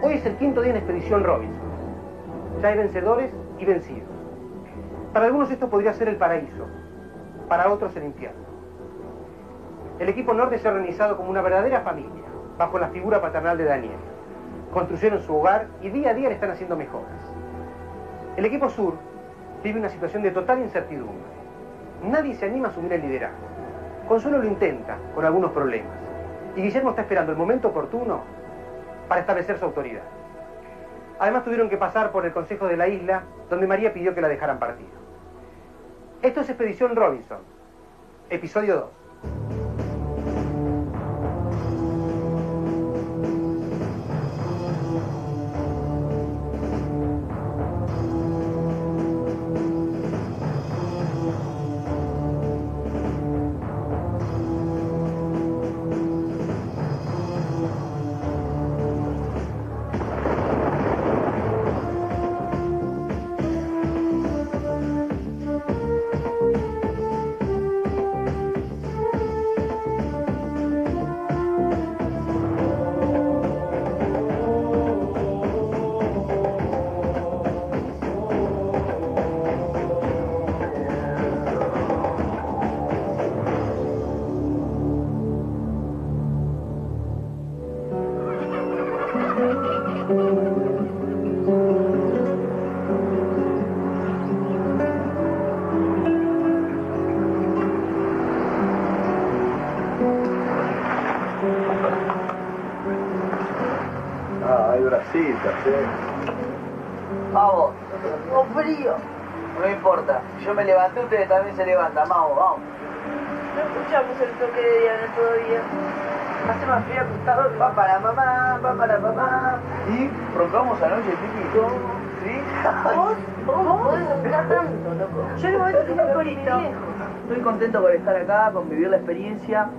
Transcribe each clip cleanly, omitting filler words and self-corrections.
Hoy es el quinto día en Expedición Robinson. Ya hay vencedores y vencidos. Para algunos esto podría ser el paraíso, para otros el infierno. El equipo norte se ha organizado como una verdadera familia, bajo la figura paternal de Daniel. Construyeron su hogar y día a día le están haciendo mejoras. El equipo sur vive una situación de total incertidumbre. Nadie se anima a asumir el liderazgo. Consuelo lo intenta, con algunos problemas. Y Guillermo está esperando el momento oportuno para establecer su autoridad. Además tuvieron que pasar por el Consejo de la Isla, donde María pidió que la dejaran partir. Esto es Expedición Robinson, episodio 2. Hay bracitas, Vamos, tengo frío. No importa, si yo me levanté, ustedes también se levantan. Vamos, vamos. No escuchamos el toque de Diana todavía. Hace más frío acostado que va para mamá, va para mamá. Y roncamos anoche, chiquito. ¿Sí? ¿Vos podés roncar tanto, loco? Yo en el momento tenía un corito. Estoy contento por estar acá, con vivir la experiencia.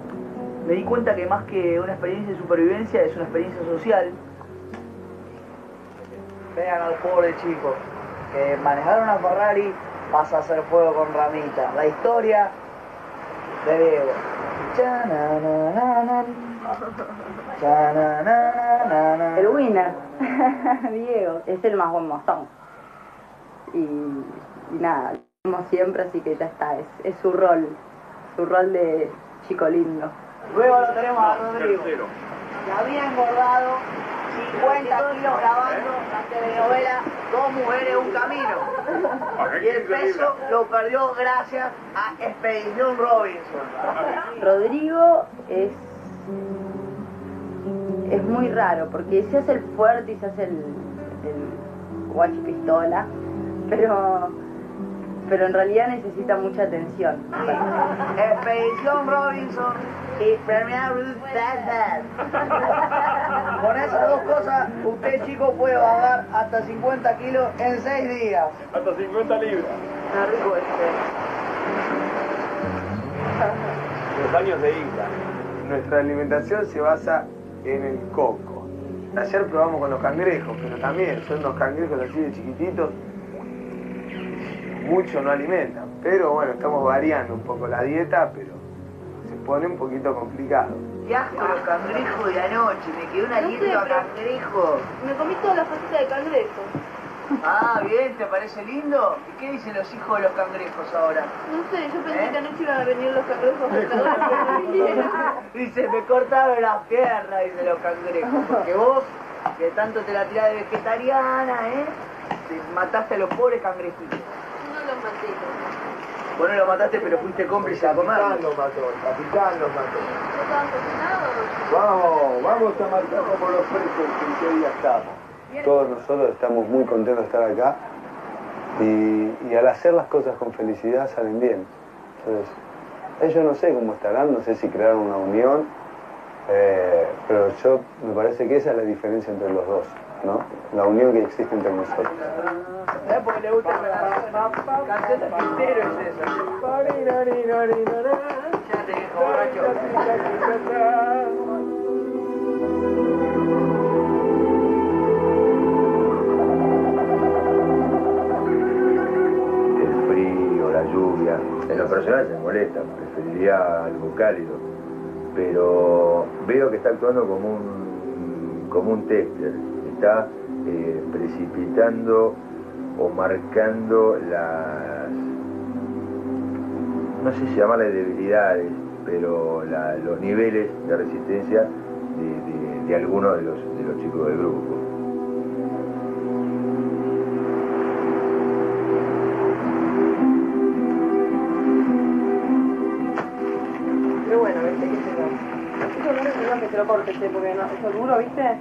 Me di cuenta que más que una experiencia de supervivencia, es una experiencia social. Vean al pobre chico, que manejar una Ferrari pasa a hacer fuego con ramita. La historia de Diego. El winner, Diego, es el más buen mozón. Y nada, lo vemos siempre, así que ya está, es su rol de chico lindo. Luego lo tenemos a Rodrigo, que había engordado 50 kilos grabando la telenovela Dos Mujeres, Un Camino. Y el peso lo perdió gracias a Expedición Robinson. Rodrigo es muy raro, porque se hace el fuerte y se hace el guachipistola, pero en realidad necesita mucha atención. Expedición Robinson y Premier Dad. Con esas dos cosas, usted, chico, puede bajar hasta 50 kilos en 6 días. Hasta 50 libras. Está rico Los años de isla. Nuestra alimentación se basa en el coco. Ayer probamos con los cangrejos, pero también son unos cangrejos así de chiquititos. Mucho no alimentan, pero bueno, estamos variando un poco la dieta, pero se pone un poquito complicado. ¡Qué asco los cangrejos de anoche! Me quedó un aliento a cangrejo. Me comí todas las patitas de cangrejo. Ah, bien, ¿te parece lindo? ¿Y qué dicen los hijos de los cangrejos ahora? No sé, yo pensé que anoche iban a venir los cangrejos a Dice, me cortaron las piernas, dicen los cangrejos. Porque vos, que tanto te la tirás de vegetariana, te mataste a los pobres cangrejitos. No los maté. Vos no lo mataste, pero fuiste cómplice a comer. El capitán los mató, el capitán los mató. ¿No estaban cocinados? Vamos a marcar como los presos que en qué día estamos. Todos nosotros estamos muy contentos de estar acá y al hacer las cosas con felicidad salen bien. Entonces, ellos no sé cómo estarán, no sé si crearon una unión, pero me parece que esa es la diferencia entre los dos, ¿no? La unión que existe entre nosotros. ¿Sabes por qué le gusta la canción de Pintero? Es esa. Ya te viejo borracho. La lluvia, en lo personal se molesta, preferiría algo cálido, pero veo que está actuando como un tester, está precipitando o marcando las, no sé si llamarlas debilidades, pero los niveles de resistencia de algunos de los chicos del grupo. Pero bueno, viste, qué sé yo. Eso no es que te lo cortes, porque no, eso duro, ¿viste?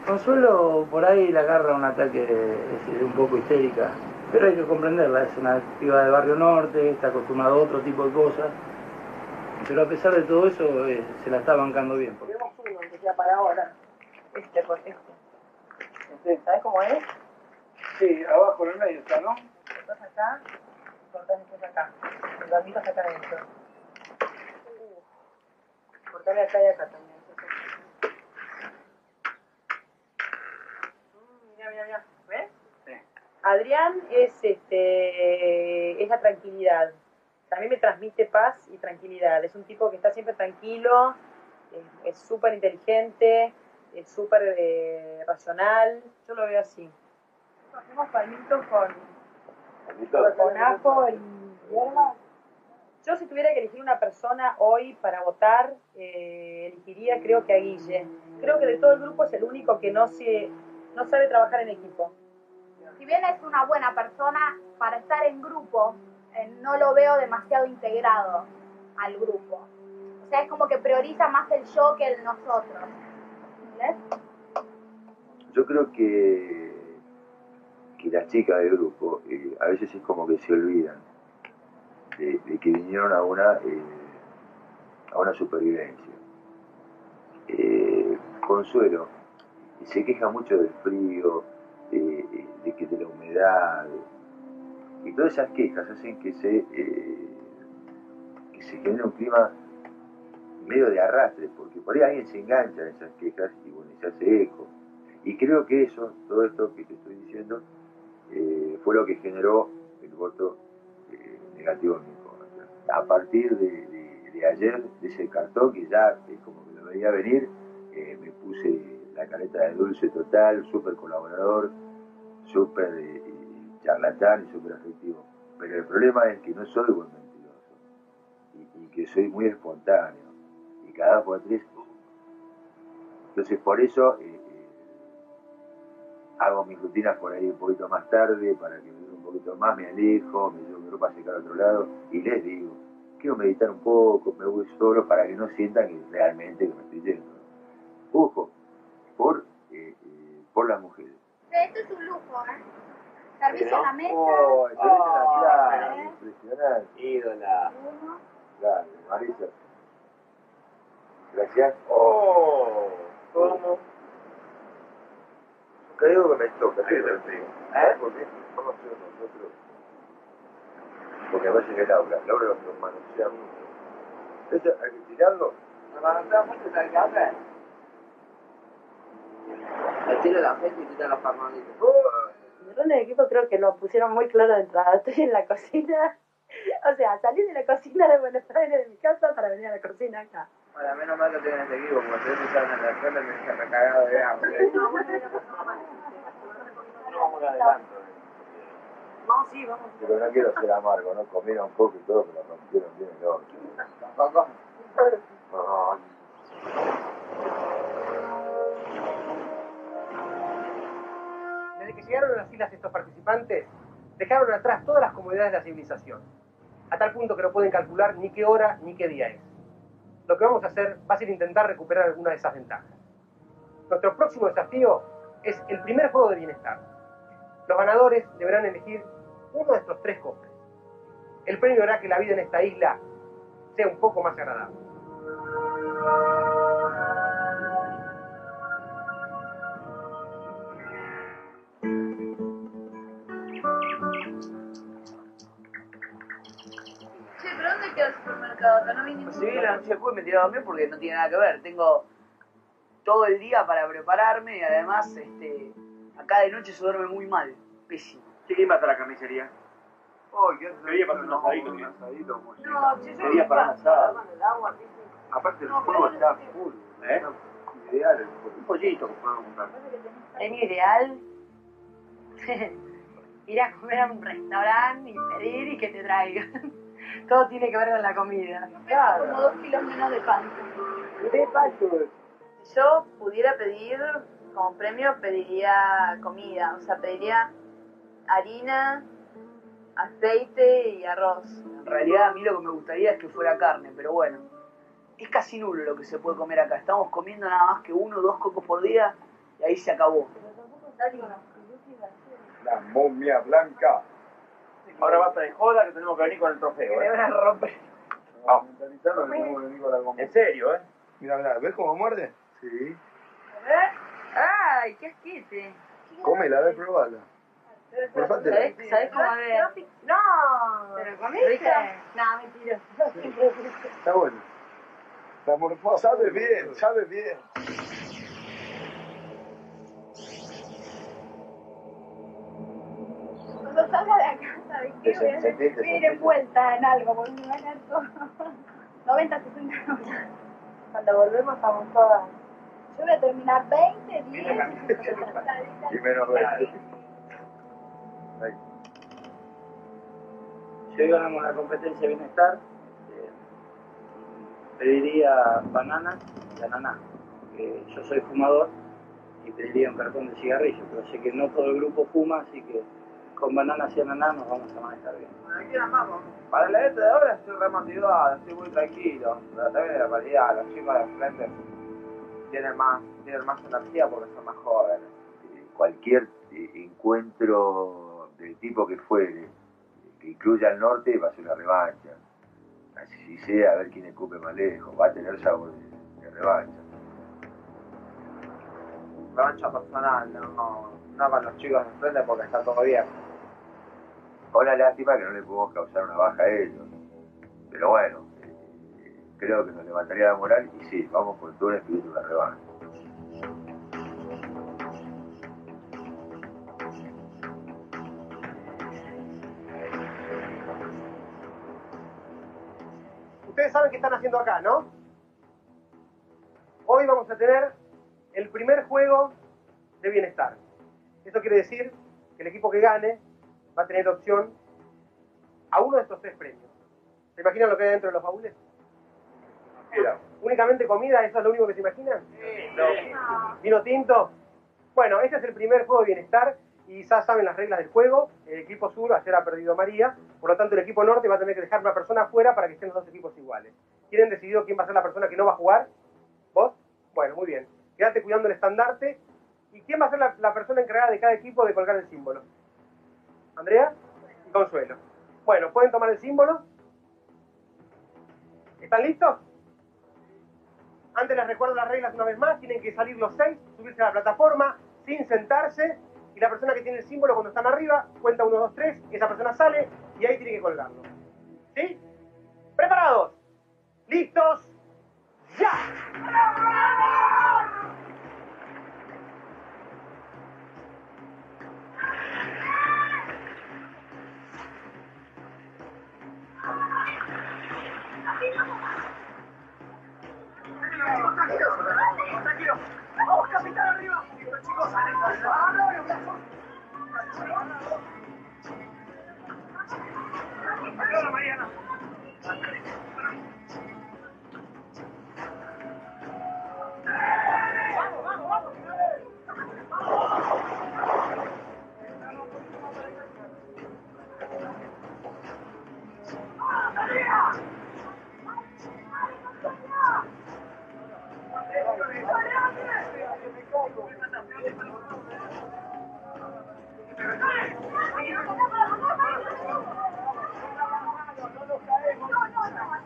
Consuelo por ahí le agarra un ataque un poco histérica, pero hay que comprenderla, es una piba de Barrio Norte, está acostumbrada a otro tipo de cosas, pero a pesar de todo eso se la está bancando bien. Tenemos uno que sea para ahora, con este. ¿Sabes cómo es? Sí, abajo en el medio está, ¿no? Cortás acá, cortás después acá. El bandito está acá adentro. Cortale acá y acá también. Mira. ¿Ves? Sí. Adrián es la tranquilidad. A mí me transmite paz y tranquilidad. Es un tipo que está siempre tranquilo, es súper inteligente, es súper racional. Yo lo veo así. Hacemos palmitos con ajo y hierba. Yo si tuviera que elegir una persona hoy para votar, elegiría creo que a Guille. Creo que de todo el grupo es el único que no sabe trabajar en equipo. Si bien es una buena persona, para estar en grupo, no lo veo demasiado integrado al grupo. O sea, es como que prioriza más el yo que el nosotros. ¿Entendés? Yo creo que las chicas del grupo a veces es como que se olvidan de que vinieron a una supervivencia. Consuelo se queja mucho del frío, de la humedad, y todas esas quejas hacen que se genere un clima medio de arrastre, porque por ahí alguien se engancha en esas quejas y bueno, se hace eco. Y creo que todo esto que te estoy diciendo, fue lo que generó el voto negativo en mi contra. A partir de ayer, de ese cartón que ya como que lo veía venir, me puse la careta de dulce total, súper colaborador, súper charlatán y súper afectivo. Pero el problema es que no soy buen mentiroso y que soy muy espontáneo y cada 2 por 3. Entonces por eso hago mis rutinas por ahí un poquito más tarde para que me dure un poquito más, me alejo, me llevo mi ropa a secar a otro lado y les digo, quiero meditar un poco, me voy solo para que no sientan que realmente que me estoy yendo. Ojo, por las mujeres. Esto es un lujo, ¿eh? Servicio a la mesa. Oh, servicio a la playa, impresionante. Ídola. Claro, Marisa. Gracias. ¿Cómo? Creo que me toca, sí, te digo. Porque vamos a hacer nosotros. Porque a veces el Laura nos manosea mucho. ¿Eso hay que tirarlo? ¿Nos manosea mucho esa casa? Tira la gente y quita los carnalitos. El rol del equipo creo que lo pusieron muy claro de entrada. Estoy en la cocina. O sea, salí de la cocina de Buenos Aires, de mi casa, para venir a la cocina acá. Bueno, menos mal que tienen este equipo, porque si ustedes salen en la escuela me dejan recagado de hambre. No vamos adelante. Vamos. Pero no quiero ser amargo, ¿no? Comieron un poco y todo, pero rompieron bien el orto. ¿Tampoco? No. Desde que llegaron a las islas estos participantes, dejaron atrás todas las comodidades de la civilización, a tal punto que no pueden calcular ni qué hora ni qué día es. Lo que vamos a hacer va a ser intentar recuperar alguna de esas ventajas. Nuestro próximo desafío es el primer juego de bienestar. Los ganadores deberán elegir uno de estos 3 cofres. El premio hará que la vida en esta isla sea un poco más agradable. Che, ¿pero dónde queda el supermercado? Acá no vi ningún. Sí, la noche después me tiré a dormir porque no tiene nada que ver. Tengo todo el día para prepararme y además acá de noche se duerme muy mal. Pésimo. ¿Quién va a la carnicería? Quería pasar un asadito, un asadito, muy No, che, yo Sería para un asado. Aparte el fuego está full. ideal, un pollito que podemos comprar. Premio ideal. Ir a comer a un restaurante y pedir y que te traigan. Todo tiene que ver con la comida. Claro. Como 2 kilos menos de pan. ¿Qué falso? Si yo pudiera pedir, como premio, pediría comida. O sea, pediría harina, aceite y arroz. En realidad a mí lo que me gustaría es que fuera carne, pero bueno, es casi nulo lo que se puede comer acá. Estamos comiendo nada más que 1 o 2 cocos por día y ahí se acabó. La momia blanca. Ahora basta de joda que tenemos que venir con el trofeo. Me van a romper. Vamos. Mentalizarlo que tenemos que venir con la comida. En serio, ¿eh? Mira, mira, ¿ves cómo muerde? Sí. ¡Ay, qué asquete! Cómela, ve, probala. Morfátela. ¿Sabés cómo ver? ¡No! ¿Te lo comiste? No, mentira. Está bueno. La morfada. Sabe bien, sabe bien. Cuando salga de acá, ¿sabes qué? Voy a ir envuelta en algo, porque me van a dar todo. 90, 60. Cuando volvemos estamos todas. Yo voy a terminar 20, 10. Y menos 20. Si hoy ganamos la competencia de bienestar, pediría banana y ananá. Yo soy fumador y pediría un cartón de cigarrillos, pero sé que no todo el grupo fuma, así que con bananas y ananá nos vamos a manejar bien. Aquí nos vamos. Para la letra de ahora estoy remotivado, estoy muy tranquilo. Pero también en la realidad, los chicos de frente tienen más energía porque son más jóvenes. Cualquier encuentro del tipo que fuere, que incluya al norte, va a ser una revancha. Así sea, a ver quién escupe más lejos. Va a tener sabor de revancha. Revancha personal, no con los chicos de frente porque está todo bien. Una lástima que no le podemos causar una baja a ellos. Pero bueno, creo que nos levantaría la moral y sí, vamos con todo el espíritu de revancha. Ustedes saben qué están haciendo acá, ¿no? Hoy vamos a tener el primer juego de bienestar. Eso quiere decir que el equipo que gane va a tener opción a uno de estos 3 premios. ¿Se imaginan lo que hay dentro de los baúles? ¿Únicamente comida? ¿Eso es lo único que se imaginan? ¿Vino tinto? Bueno, este es el primer juego de bienestar y ya saben las reglas del juego. El equipo sur ayer ha perdido María, por lo tanto el equipo norte va a tener que dejar una persona afuera para que estén los 2 equipos iguales. ¿Tienen decidido quién va a ser la persona que no va a jugar? ¿Vos? Bueno, muy bien. Quédate cuidando el estandarte. ¿Y quién va a ser la persona encargada de cada equipo de colgar el símbolo? ¿Andrea? Y Consuelo. Bueno, ¿pueden tomar el símbolo? ¿Están listos? Antes les recuerdo las reglas una vez más. Tienen que salir los 6, subirse a la plataforma, sin sentarse. Y la persona que tiene el símbolo cuando están arriba, cuenta 1, 2, 3. Esa persona sale y ahí tiene que colgarlo. ¿Sí? ¿Preparados? ¿Listos? ¡Ya! Tranquilo. Vamos, capitán, arriba. Chicos, Hola, Mariana. No nos caemos.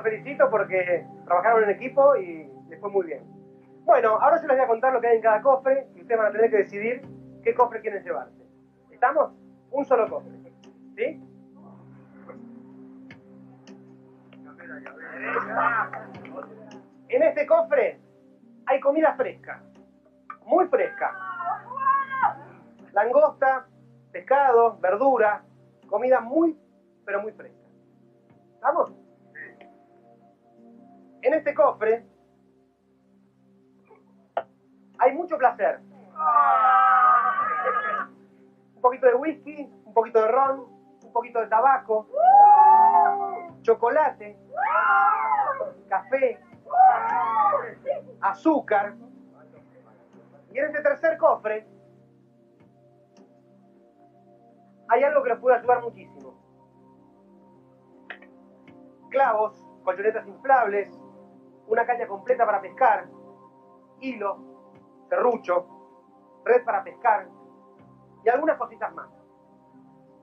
felicito porque trabajaron en equipo y les fue muy bien. Bueno, ahora yo les voy a contar lo que hay en cada cofre y ustedes van a tener que decidir qué cofre quieren llevarse. ¿Estamos? Un solo cofre. ¿Sí? En este cofre hay comida fresca, muy fresca. Langosta, pescado, verdura, comida muy, pero muy fresca. ¿Estamos? En este cofre hay mucho placer. Un poquito de whisky, un poquito de ron, un poquito de tabaco, chocolate, café, azúcar. Y en este tercer cofre hay algo que los puede ayudar muchísimo. Clavos, colchonetas inflables, una caña completa para pescar, hilo, serrucho, red para pescar y algunas cositas más.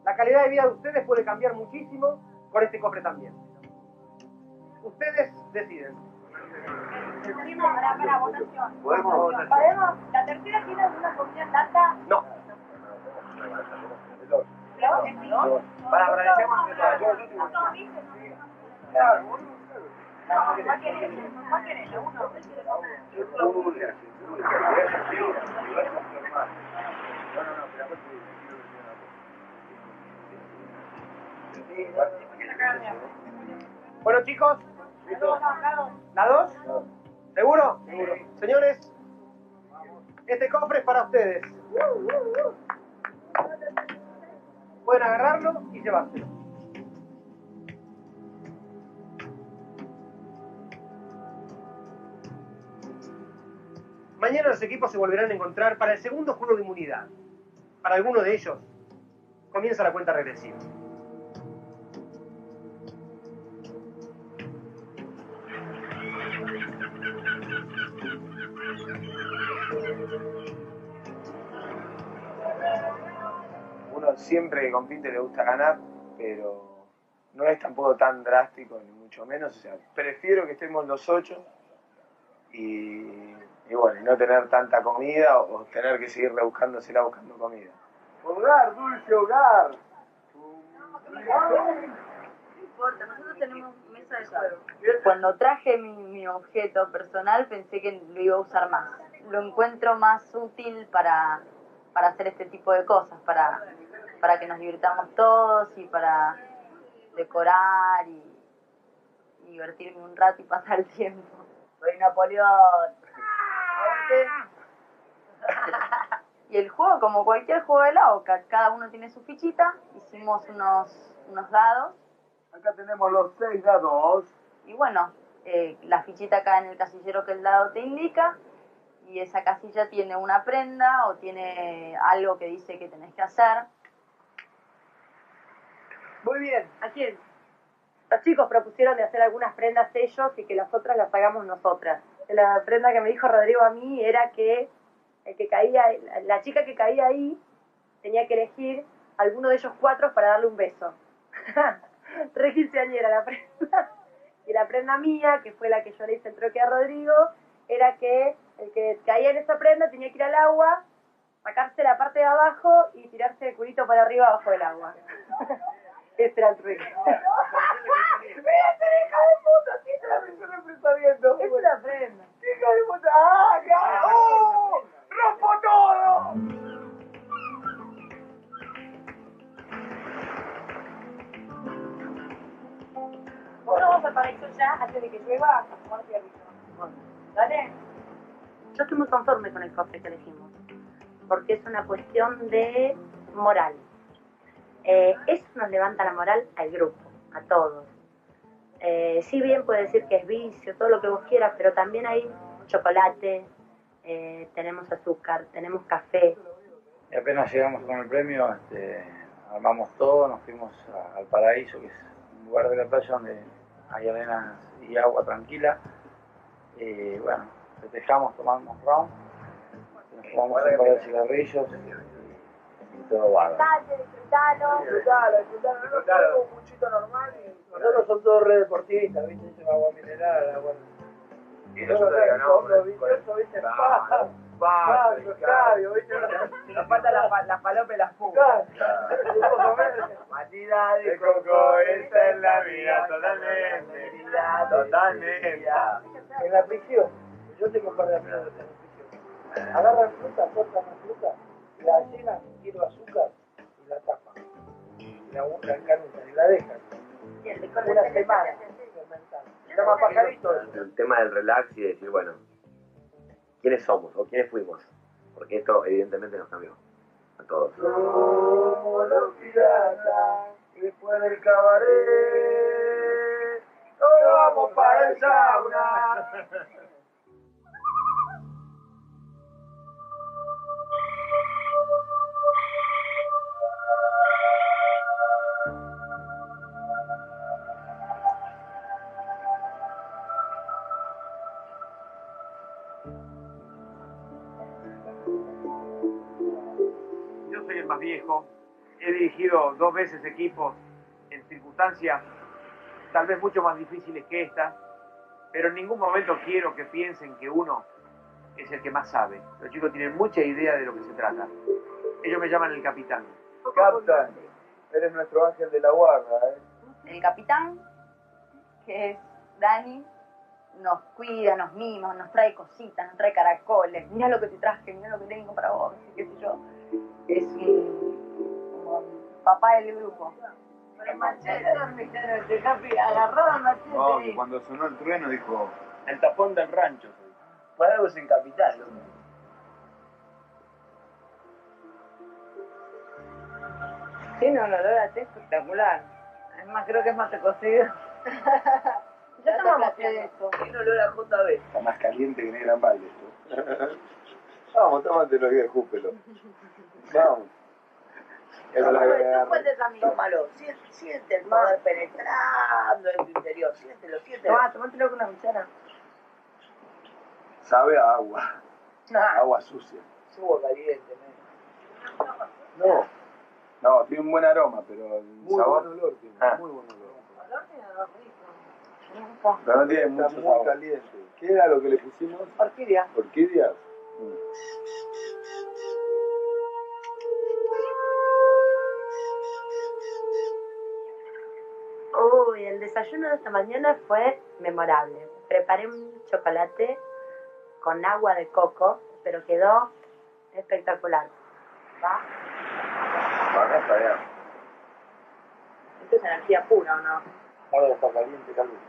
La calidad de vida de ustedes puede cambiar muchísimo con este cofre también. Ustedes deciden. Para votación. ¿Podemos? ¿La tercera tiene alguna comida en lata? No. ¿No? Para, decimos Bueno, chicos, ¿la 2? ¿Seguro? Seguro. Señores, este cofre es para ustedes. Pueden agarrarlo y llevárselo. Mañana los equipos se volverán a encontrar para el segundo juego de inmunidad. Para alguno de ellos, comienza la cuenta regresiva. Uno siempre que compite le gusta ganar, pero no es tampoco tan drástico, ni mucho menos. O sea, prefiero que estemos los 8 y bueno, y no tener tanta comida o tener que seguir rebuscándosela buscando comida. Hogar, dulce hogar. No importa, nosotros tenemos mesa de juego. Cuando traje mi objeto personal pensé que lo iba a usar más. Lo encuentro más útil para hacer este tipo de cosas, para que nos divirtamos todos y para decorar y divertirme un rato y pasar el tiempo. Soy Napoleón. Y el juego, como cualquier juego de la OCA, cada uno tiene su fichita, hicimos unos dados. Acá tenemos los 6 dados. Y bueno, la fichita cae en el casillero que el dado te indica, y esa casilla tiene una prenda o tiene algo que dice que tenés que hacer. Muy bien, ¿a quién? Los chicos propusieron de hacer algunas prendas ellos y que las otras las hagamos nosotras. La prenda que me dijo Rodrigo a mí era que la chica que caía ahí tenía que elegir alguno de ellos 4 para darle un beso. Re quinceañera la prenda. Y la prenda mía, que fue la que yo le hice el troque a Rodrigo, era que el que caía en esa prenda tenía que ir al agua, sacarse la parte de abajo y tirarse el culito para arriba abajo del agua. Este era el truco. ¡Mira, hija de puta! ¿Qué es la persona que está viendo? Es una prenda. ¡Hija de puta! ¡Ah, claro! ¡Oh! ¡Rompo todo! Bueno, vamos al paraíso ya, antes de que llueva, a tomar cigarrillo. ¿Dale? Yo estoy muy conforme con el cofre que elegimos, porque es una cuestión de moral. Eso nos levanta la moral al grupo, a todos. Si bien puede decir que es vicio, todo lo que vos quieras, pero también hay chocolate, tenemos azúcar, tenemos café. Y apenas llegamos con el premio, armamos todo, nos fuimos al Paraíso, que es un lugar de la playa donde hay arenas y agua tranquila. Y bueno, festejamos, tomamos ron, nos fumamos un par de cigarrillos todo guarda. Sentate, disfrutalo. Disfrutalo. Un puchito normal y nosotros son todos re deportivistas, ¿viste? Lleva agua mineral, agua. Y nosotros le ganamos ¿viste? Claro, ¿viste? Nos falta la falopa y las pugas. Batida de coco, esa es la vida, totalmente. Totalmente. En la prisión, yo tengo un par de amigos en la prisión. Agarran fruta, cortan la fruta, la llenan, kilo de azúcar y la tapan. Y la canutan y la dejan. Una semana. Se llama pajarito. El tema del relax y de decir, bueno, ¿quiénes somos o quiénes fuimos? Porque esto evidentemente nos cambió a todos. Somos los piratas, después del cabaret, nos vamos para el sauna. Yo soy el más viejo, he dirigido 2 veces equipos en circunstancias tal vez mucho más difíciles que esta, pero en ningún momento quiero que piensen que uno es el que más sabe. Los chicos tienen mucha idea de lo que se trata. Ellos me llaman el capitán. Capitán, eres nuestro ángel de la guarda, ¿eh? El capitán, que es Dani, nos cuida, nos mima, nos trae cositas, nos trae caracoles. Mira lo que te traje, mira lo que tengo para vos, qué sé yo. Es como papá del grupo. El machete dormiste anoche, Capi, agarró el machete. No, que cuando sonó el trueno dijo, El tapón del rancho. Por algo es el capitán, ¿no? Tiene un olor a té espectacular. Además, creo que es mate cocido. Ya tomamos de esto. Tiene olor a JB. está más caliente que en el Gran Baile esto. Vamos, tómate los días, júpelo. Vamos. Tómalo, siente el poder penetrando en tu interior, siéntelo. Tomátelo con una cuchara. Sabe a agua. Agua sucia. Subo caliente, No, tiene un buen aroma, pero el muy sabor... buen olor tiene, muy buen olor. Pero no tiene mucho sabor. Muy caliente. ¿Qué era lo que le pusimos? Orquídea. ¿Orquídeas? Uy, el desayuno de esta mañana fue memorable. Preparé un chocolate con agua de coco, pero quedó espectacular. ¿Va? Acá está bien. Esto es energía pura, ¿o no? Ahora está caliente, caliente.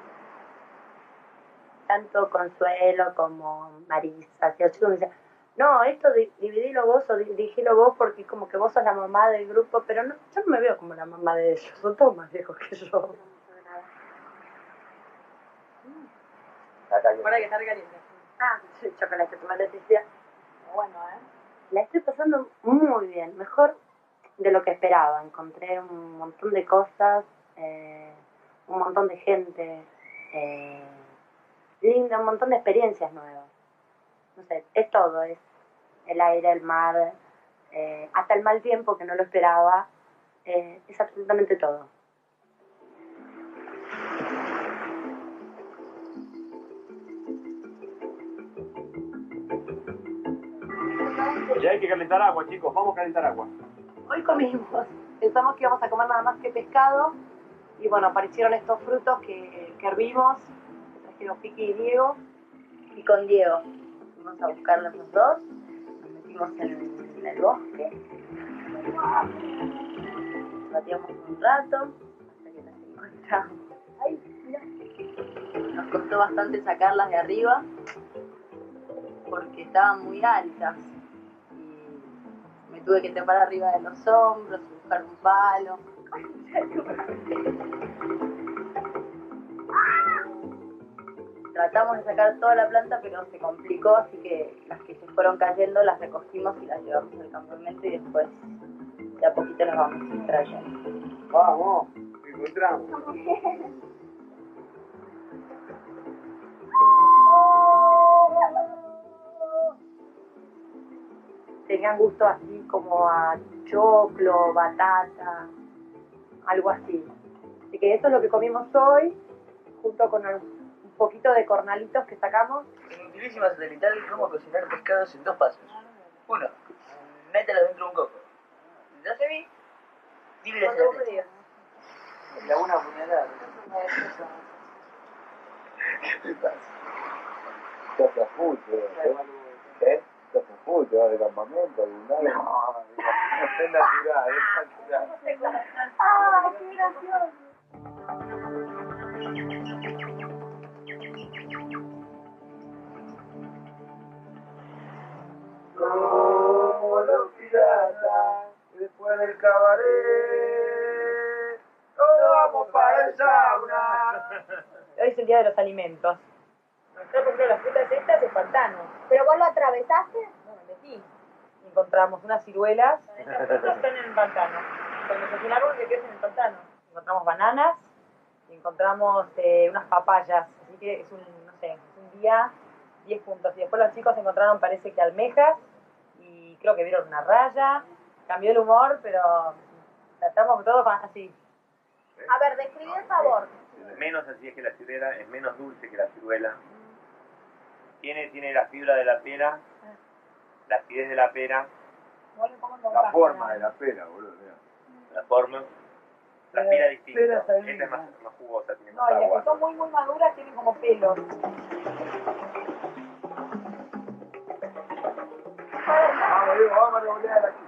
Tanto Consuelo como Marisa, si los chicos me dicen, no, esto dividilo vos o dirigilo vos porque como que vos sos la mamá del grupo, pero no, yo no me veo como la mamá de ellos, son todos más viejos que yo. Para que estar caliente. Ah, sí, chocolate, tomate, decía. Bueno, La estoy pasando muy bien, mejor de lo que esperaba. Encontré un montón de cosas, un montón de gente linda, un montón de experiencias nuevas. No sé, es todo, es el aire, el mar, hasta el mal tiempo que no lo esperaba, es absolutamente todo. Ya hay que calentar agua, chicos, vamos a calentar agua. hoy comimos. Pensamos que íbamos a comer nada más que pescado. Y bueno, aparecieron estos frutos que hervimos. Que trajeron Piqui y Diego. Y con Diego. Fuimos a buscarlos los dos. Nos metimos en el bosque. Batíamos un rato. Hasta que las encontramos. Ay, mira. Nos costó bastante sacarlas de arriba. Porque estaban muy altas. Me tuve que trepar arriba de los hombros, buscar un palo. Tratamos de sacar toda la planta, pero se complicó, así que las que se fueron cayendo las recogimos y las llevamos al campamento y después de a poquito las vamos trayendo. Vamos, encontramos. tenían gusto así como a choclo, batata, algo así. Así que eso es lo que comimos hoy, junto con un poquito de cornalitos que sacamos. En Utilísima Satelital, cómo cocinar pescados en 2 pasos. 1. Mételos dentro de un coco. 2. Dile la una puñalada. ¿Qué te pasa? Estás a full, ¿eh? Estás a full, te vas de campamento, no, es natural, es natural. ¡Ah, qué gracioso! Como los piratas, después del cabaret, todos vamos para el sauna. Hoy es el día de los alimentos. Nosotros, por ejemplo, las frutas estas es pantano. ¿Pero vos lo atravesaste? No, me metí. Encontramos unas ciruelas. Estas frutas están en el pantano. Cuando se hace un árbol que crece en el pantano. Encontramos bananas y encontramos unas papayas. Así que es un, no sé, es un día 10 puntos. Y después los chicos encontraron, parece que almejas. Y creo que vieron una raya. Cambió el humor, pero tratamos todo así. A ver, describí el sabor. Menos así es que la ciruela, es menos dulce que la ciruela. Tiene la fibra de la pera, la acidez de la pera, La forma de la pera, boludo. la forma, la pera distinta. Esta es más jugosa, tiene más No, y las agua. que son muy maduras tienen como pelos. Vamos, Diego, vamos a revolear aquí.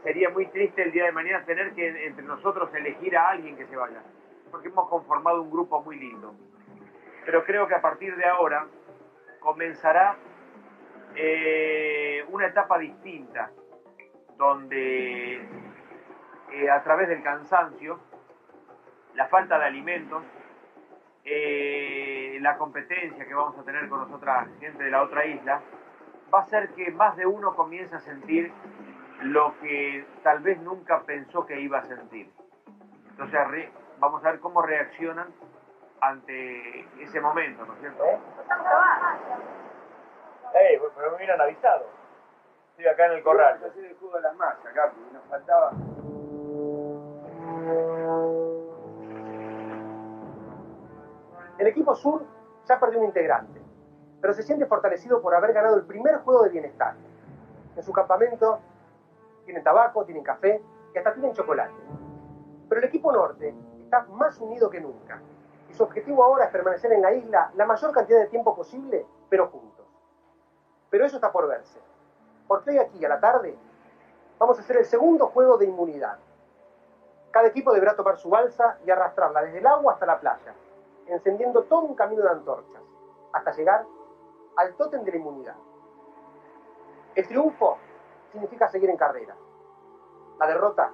Sería muy triste el día de mañana tener que entre nosotros elegir a alguien que se vaya, porque hemos conformado un grupo muy lindo. Pero creo que a partir de ahora comenzará una etapa distinta, donde a través del cansancio, la falta de alimentos, la competencia que vamos a tener con nosotras, gente de la otra isla, va a hacer que más de uno comience a sentir lo que tal vez nunca pensó que iba a sentir. Entonces vamos a ver cómo reaccionan ante ese momento, ¿no es cierto? Pero me hubieran avisado. Estoy acá en el corral. Hacer el juego de las masas acá, porque nos faltaba. El equipo sur ya perdió un integrante, pero se siente fortalecido por haber ganado el primer juego de bienestar. En su campamento tienen tabaco, tienen café y hasta tienen chocolate. Pero el equipo norte está más unido que nunca. Y su objetivo ahora es permanecer en la isla la mayor cantidad de tiempo posible, pero juntos. Pero eso está por verse. Porque hoy aquí, a la tarde, vamos a hacer el segundo juego de inmunidad. Cada equipo deberá tomar su balsa y arrastrarla desde el agua hasta la playa, encendiendo todo un camino de antorchas, hasta llegar al tótem de la inmunidad. El triunfo significa seguir en carrera. La derrota,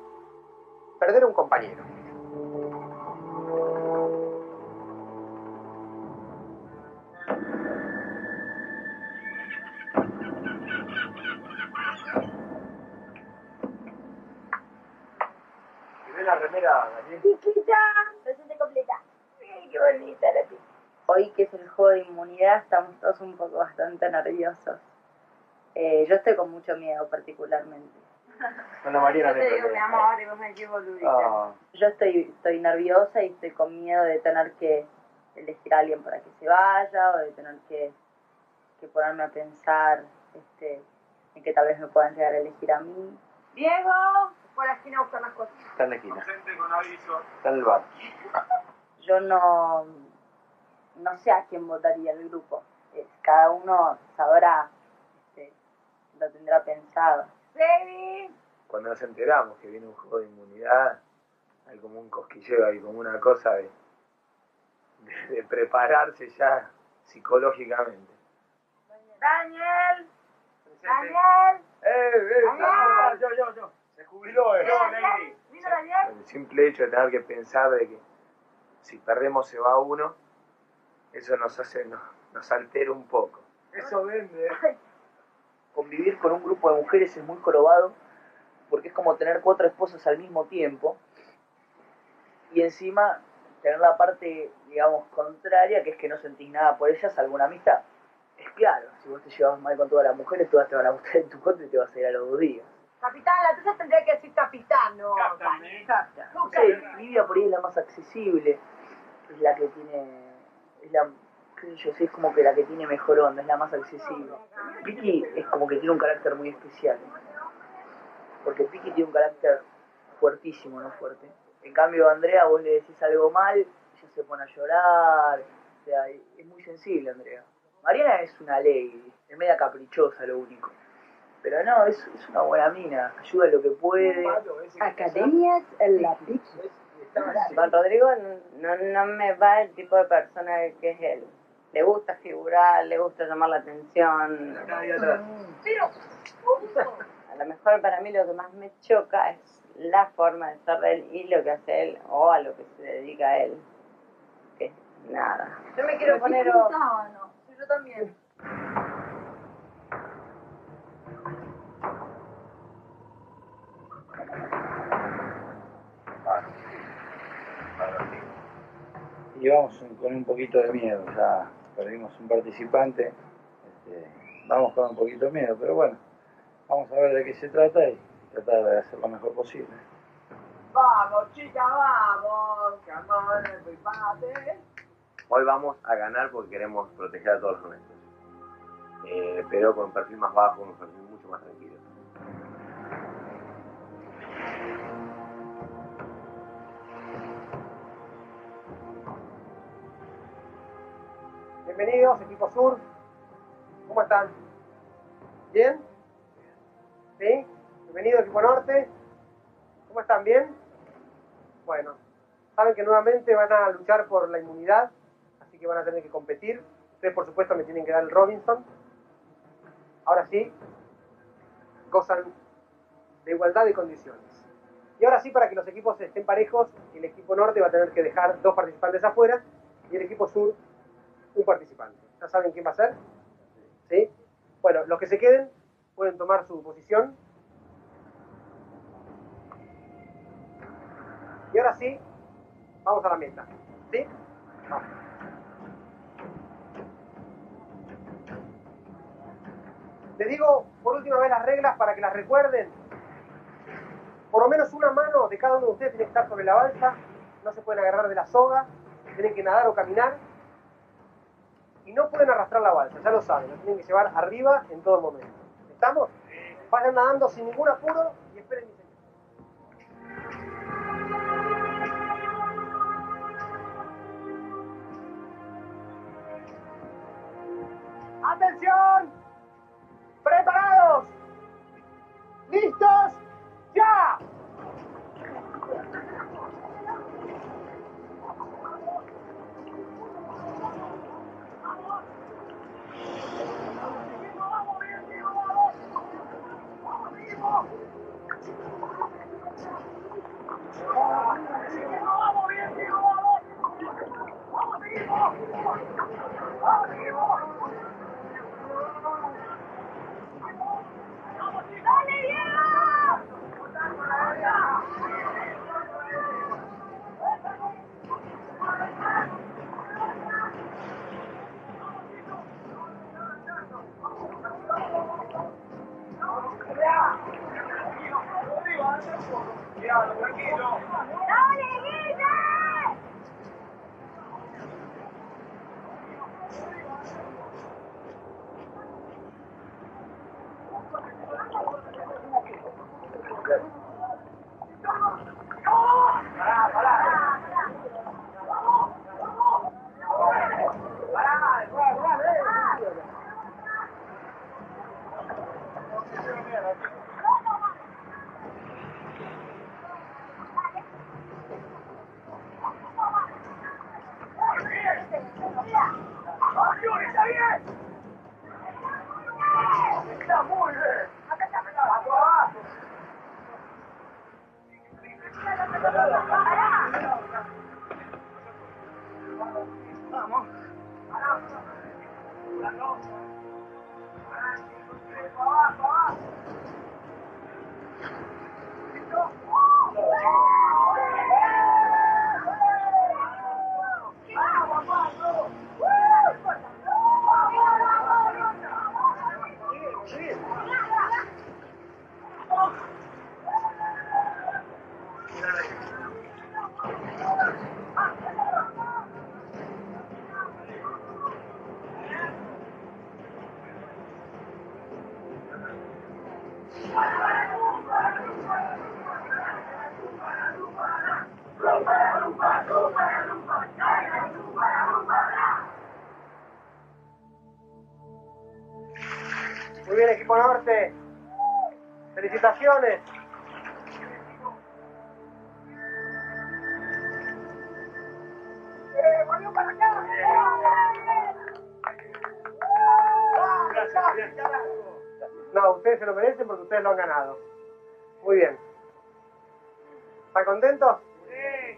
perder a un compañero. ¿Ves la remera, Daniel? Chiquita, presente completa. Ay, qué bonita la tía. Hoy que es el juego de inmunidad estamos todos un poco bastante nerviosos. Yo estoy con mucho miedo particularmente. Ana María Yo te digo, mi amor, y vos me decís boludita. Yo estoy nerviosa y estoy con miedo de tener que elegir a alguien para que se vaya o de tener que ponerme a pensar en que tal vez me puedan llegar a elegir a mí. Diego, por la esquina a buscar las cosas. Está en la esquina. Gente con aviso. Está en el bar. Yo no sé a quién votaría el grupo. Cada uno sabrá, lo tendrá pensado. Baby. Cuando nos enteramos que viene un juego de inmunidad, hay como un cosquilleo, hay como una cosa de prepararse ya psicológicamente. Daniel. Daniel. Yo. Se jubiló, Daniel. ¿Vino Daniel? El simple hecho de tener que pensar de que si perdemos se va uno, eso nos altera un poco. Eso vende. Convivir con un grupo de mujeres es muy jorobado porque es como tener 4 esposas al mismo tiempo y encima tener la parte, digamos, contraria, que es que no sentís nada por ellas, alguna amistad. Es claro, si vos te llevas mal con todas las mujeres, todas te van a gustar en tu contra y te vas a ir a los 2 días. Capitán, la tuya tendría que decir capitán, no. Capitán. No sé, Livia por ahí es la más accesible, es la que tiene, es la, qué sé yo, sí, es como que la que tiene mejor onda, es la más accesible. Piki es como que tiene un carácter muy especial, porque Piki tiene un carácter fuertísimo, no fuerte. En cambio, a Andrea vos le decís algo mal, ella se pone a llorar, o sea, es muy sensible Andrea. Mariana es una ley, es media caprichosa lo único. Pero no, es una buena mina, ayuda en lo que puede. Academias en la Piki. Con Rodrigo no me va el tipo de persona que es él. Le gusta figurar, le gusta llamar la atención. Pero, a lo mejor para mí lo que más me choca es la forma de ser de él y lo que hace él o a lo que se dedica a él. Que nada. Yo me quiero poner... Yo también. Y vamos con un poquito de miedo, ya perdimos un participante, vamos con un poquito de miedo, pero bueno, vamos a ver de qué se trata y tratar de hacer lo mejor posible. Vamos, chicas, vamos. Come on, everybody. Hoy vamos a ganar porque queremos proteger a todos los nuestros. Pero con un perfil más bajo, un perfil mucho más tranquilo. Bienvenidos, equipo sur. ¿Cómo están? ¿Bien? ¿Sí? Bienvenido, equipo norte. ¿Cómo están? ¿Bien? Bueno, saben que nuevamente van a luchar por la inmunidad, así que van a tener que competir. Ustedes, por supuesto, me tienen que dar el Robinson. Ahora sí, gozan de igualdad de condiciones. Y ahora sí, para que los equipos estén parejos, el equipo norte va a tener que dejar 2 participantes afuera y el equipo sur un participante. ¿Ya saben quién va a ser? ¿Sí? Bueno, los que se queden pueden tomar su posición. Y ahora sí, vamos a la meta. ¿Sí? Vamos. Les digo por última vez las reglas para que las recuerden. Por lo menos una mano de cada uno de ustedes tiene que estar sobre la balsa. No se pueden agarrar de la soga. Tienen que nadar o caminar. Y no pueden arrastrar la balsa, ya lo saben. Lo tienen que llevar arriba en todo momento. ¿Estamos? Vayan nadando sin ningún apuro y esperen mi señal. ¡Atención! ¡Preparados! ¿Listos? ¡Ya! Muy bien, equipo norte. Felicitaciones. ¡Volvió para acá! Gracias. No, ustedes se lo merecen porque ustedes lo han ganado. Muy bien. ¿Están contentos?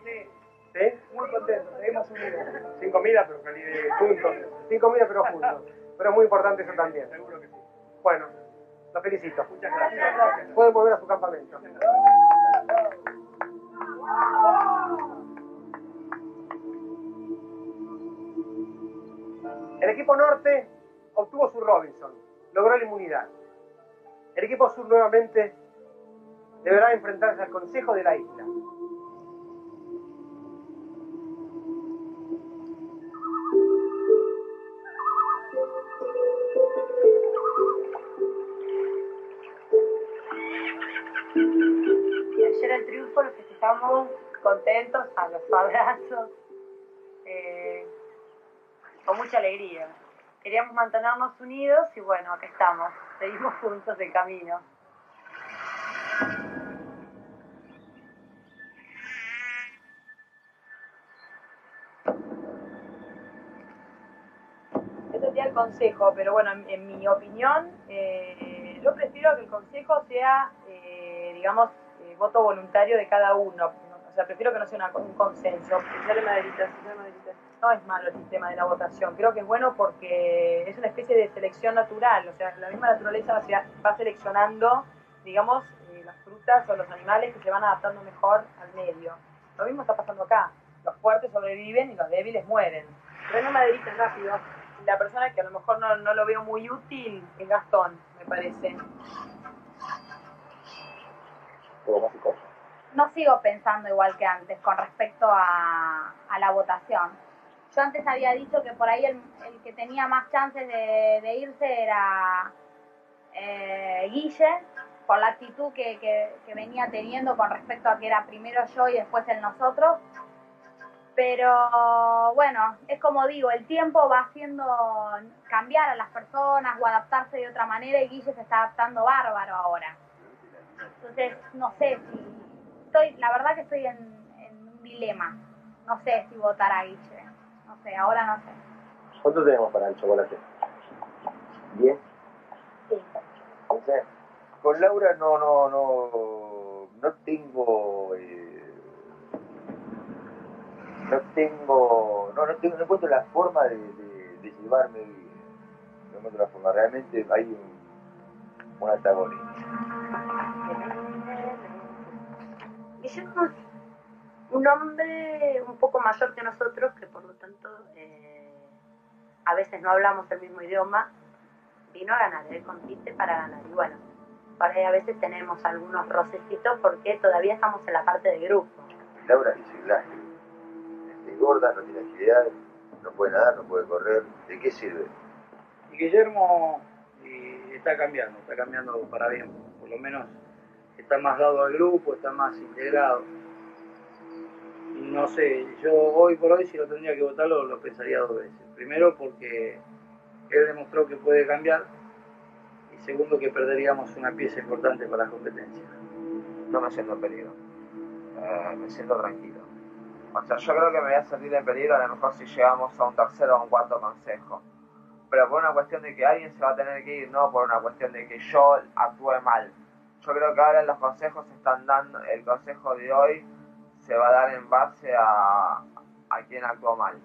Sí. ¿Sí? Muy contentos, seguimos unidos. Sin comida, pero juntos. Sin comida, pero juntos. Pero es muy importante eso también. Seguro que sí. Bueno, los felicito. Muchas gracias. Pueden volver a su campamento. El equipo norte obtuvo su Robinson, logró la inmunidad. El equipo sur nuevamente deberá enfrentarse al Consejo de la Isla. Ayer el triunfo lo festejamos contentos, a los abrazos, con mucha alegría. Queríamos mantenernos unidos y bueno, acá estamos, seguimos juntos el camino. Este sería el consejo, pero bueno, en mi opinión, yo prefiero que el consejo sea, digamos, voto voluntario de cada uno. O sea, prefiero que no sea un consenso. Dale maderitas. No es malo el sistema de la votación. Creo que es bueno porque es una especie de selección natural. O sea, la misma naturaleza va seleccionando, digamos, las frutas o los animales que se van adaptando mejor al medio. Lo mismo está pasando acá. Los fuertes sobreviven y los débiles mueren. Dale maderitas rápido. La persona que a lo mejor no lo veo muy útil es Gastón, me parece. No sigo pensando igual que antes con respecto a la votación. Yo antes había dicho que por ahí el que tenía más chances de irse era Guille, por la actitud que venía teniendo con respecto a que era primero yo y después el nosotros. Pero bueno, es como digo, el tiempo va haciendo cambiar a las personas o adaptarse de otra manera y Guille se está adaptando bárbaro ahora. Entonces, no sé si... la verdad que estoy en un dilema. No sé si votar a Guille. No sé, ahora no sé. ¿Cuánto tenemos para el chocolate? ¿10? Sí. O sea, con Laura no tengo... no encuentro la forma de llevarme bien. No encuentro la forma. Realmente hay un antagonismo. Guillermo es un hombre un poco mayor que nosotros, que por lo tanto a veces no hablamos el mismo idioma. Vino a ganar, él compite para ganar. Y bueno, por ahí a veces tenemos algunos rocecitos porque todavía estamos en la parte del grupo. Laura dice, es gorda, no tiene agilidad, no puede nadar, no puede correr. ¿De qué sirve? Y Guillermo está cambiando para bien. Por lo menos está más dado al grupo, está más integrado. No sé, yo hoy por hoy si lo tendría que votar lo pensaría 2 veces. Primero porque él demostró que puede cambiar y segundo que perderíamos una pieza importante para la competencia. No me siento en peligro, me siento tranquilo. O sea, yo creo que me voy a sentir en peligro a lo mejor si llegamos a un tercero o un cuarto consejo. Pero por una cuestión de que alguien se va a tener que ir, no por una cuestión de que yo actúe mal. Yo creo que ahora los consejos se están dando, el consejo de hoy se va a dar en base a quien actuó mal.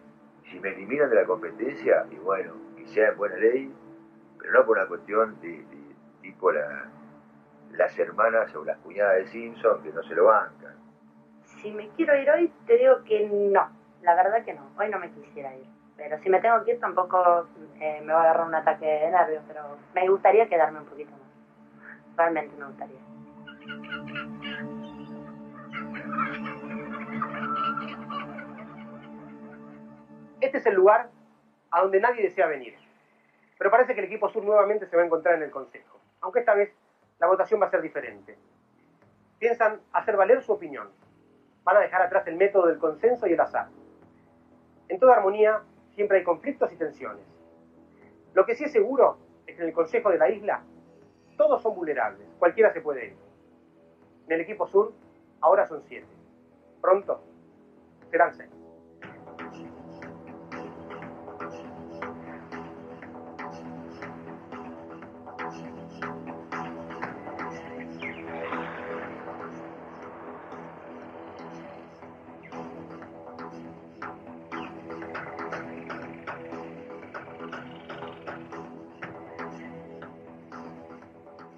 Si me eliminan de la competencia, y bueno, y sea en buena ley, pero no por una cuestión de tipo las hermanas o las cuñadas de Simpson que no se lo bancan. Si me quiero ir hoy, te digo que no. La verdad que no. Hoy no me quisiera ir. Pero si me tengo que ir, tampoco me va a agarrar un ataque de nervios. Pero me gustaría quedarme un poquito más. Realmente me gustaría. Este es el lugar a donde nadie desea venir. Pero parece que el equipo sur nuevamente se va a encontrar en el consejo. Aunque esta vez la votación va a ser diferente. Piensan hacer valer su opinión. Van a dejar atrás el método del consenso y el azar. En toda armonía siempre hay conflictos y tensiones. Lo que sí es seguro es que en el Consejo de la Isla todos son vulnerables, cualquiera se puede ir. En el equipo sur ahora son 7. Pronto serán 6.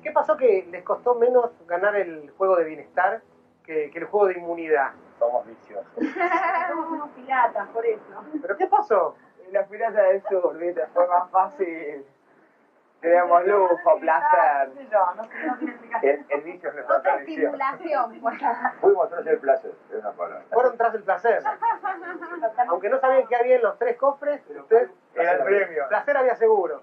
¿Qué pasó que les costó menos ganar el juego de bienestar que el juego de inmunidad? Somos viciosos. Somos unos piratas, por eso. ¿Pero qué pasó? Los piratas del sur, ¿viste? Fue más fácil. Tenemos lujo, placer. No tiene explicación. El vicio es nuestra Otra perdición. estimulación. Fuimos tras el placer, es una palabra. Fueron tras el placer. Aunque no sabían qué había en los 3 cofres, usted Era el premio. placer había seguro.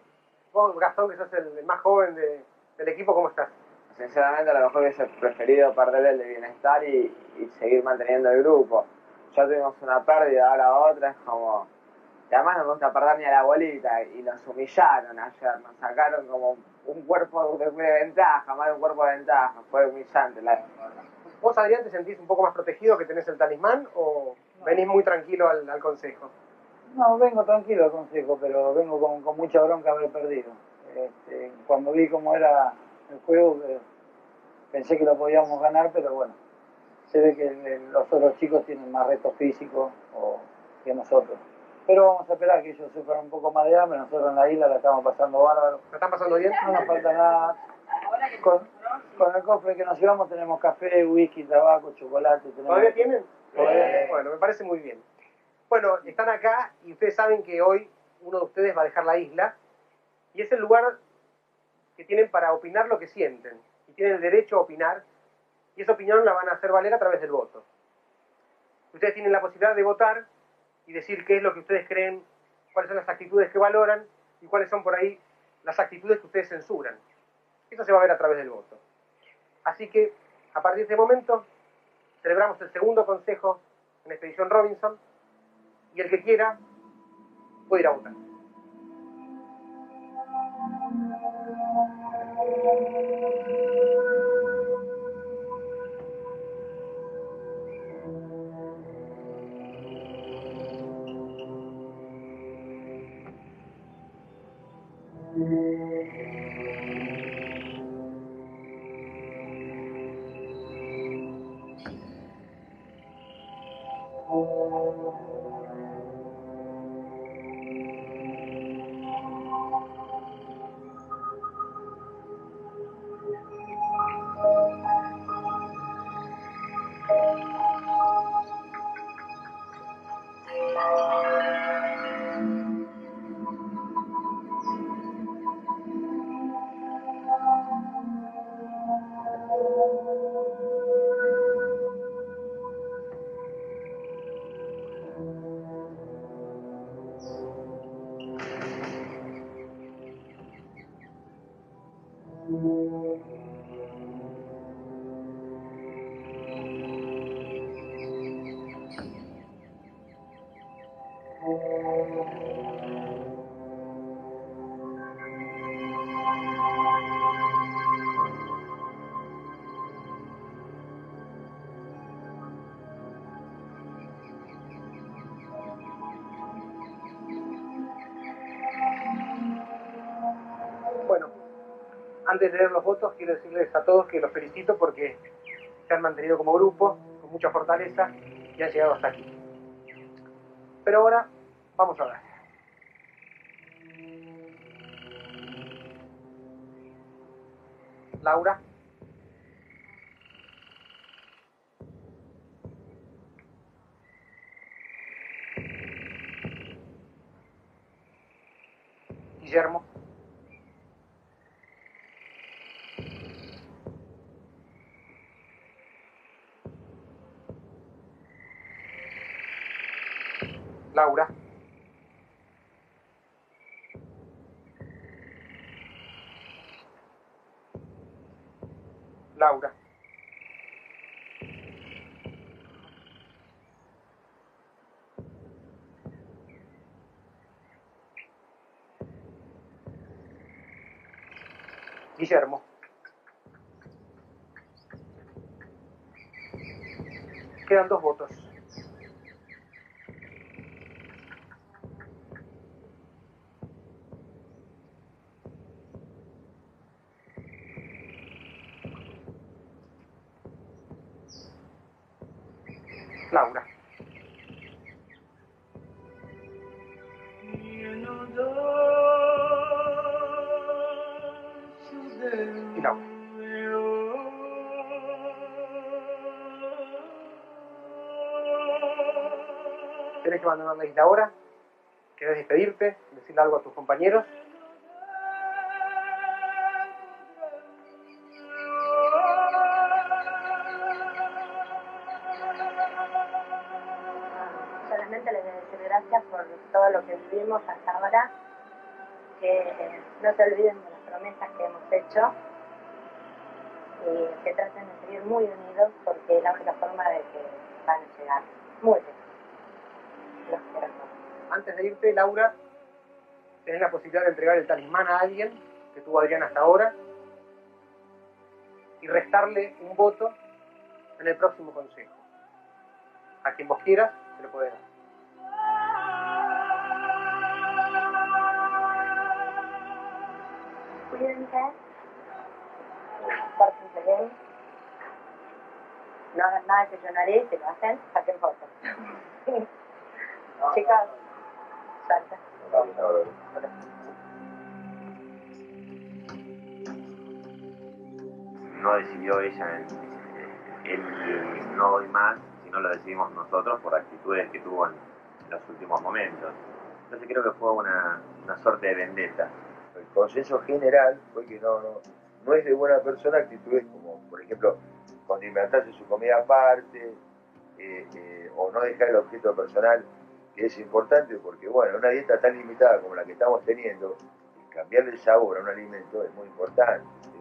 Vos, Gastón, que sos el más joven del equipo, ¿cómo estás? Sinceramente, a lo mejor hubiese preferido perder el de bienestar y seguir manteniendo el grupo. Ya tuvimos una pérdida, ahora otra, es como... Y además no me gusta perder ni a la bolita, y nos humillaron ayer, nos sacaron como un cuerpo de ventaja, más de un cuerpo de ventaja, fue humillante. ¿Vos, Adrián, te sentís un poco más protegido que tenés el talismán o venís muy tranquilo al consejo? No, vengo tranquilo al consejo, pero vengo con mucha bronca haber perdido. Cuando vi cómo era el juego, pensé que lo podíamos ganar, pero bueno, se ve que los otros chicos tienen más retos físicos que nosotros. Pero vamos a esperar que ellos sufran un poco más de hambre, nosotros en la isla la estamos pasando bárbaro. ¿La están pasando bien? No nos falta nada. Con el cofre que nos llevamos tenemos café, whisky, tabaco, chocolate. ¿Todavía tienen? Todavía. Bueno, me parece muy bien. Bueno, están acá y ustedes saben que hoy uno de ustedes va a dejar la isla y es el lugar que tienen para opinar lo que sienten y tienen el derecho a opinar y esa opinión la van a hacer valer a través del voto. Ustedes tienen la posibilidad de votar y decir qué es lo que ustedes creen, cuáles son las actitudes que valoran y cuáles son por ahí las actitudes que ustedes censuran. Eso se va a ver a través del voto. Así que, a partir de este momento, celebramos el segundo consejo en Expedición Robinson y el que quiera puede ir a votar. Bueno, antes de leer los votos, quiero decirles a todos que los felicito porque se han mantenido como grupo, con mucha fortaleza, y han llegado hasta aquí. Pero ahora, vamos a ver. Laura. Guillermo. Laura. Laura. Guillermo. Quedan 2 votos. Laura. Y Laura. ¿Tenés que abandonar la isla ahora? ¿Querés despedirte? ¿Decirle algo a tus compañeros? Solamente les voy a decir gracias por todo lo que vivimos hasta ahora, que no se olviden de las promesas que hemos hecho y que traten de seguir muy unidos, porque es la única forma de que van a llegar muy lejos. Los quiero mucho. Antes de irte, Laura, tenés la posibilidad de entregar el talismán a alguien que tuvo Adrián hasta ahora y restarle un voto en el próximo consejo. A quien vos quieras, se lo podés dar. Cuídense, pórtense bien, no hagan nada que yo no haré, si lo hacen, saquen fotos. Chicas, suerte. No decidió ella el no doy más, sino lo decidimos nosotros por actitudes que tuvo en los últimos momentos. Entonces creo que fue una suerte de vendetta. El consenso general fue que no es de buena persona actitudes como, por ejemplo, condimentarse su comida aparte, o no dejar el objeto personal, que es importante porque, bueno, una dieta tan limitada como la que estamos teniendo, cambiarle el sabor a un alimento es muy importante, ¿sí?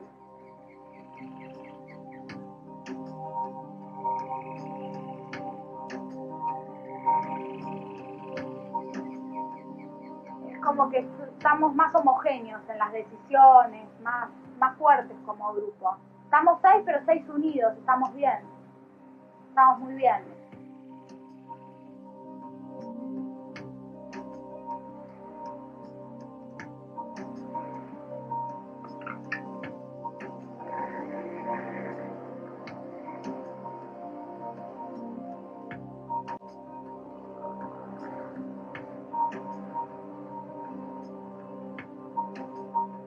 Como que estamos más homogéneos en las decisiones, más fuertes como grupo. Estamos 6, pero 6 unidos, estamos bien. Estamos muy bien.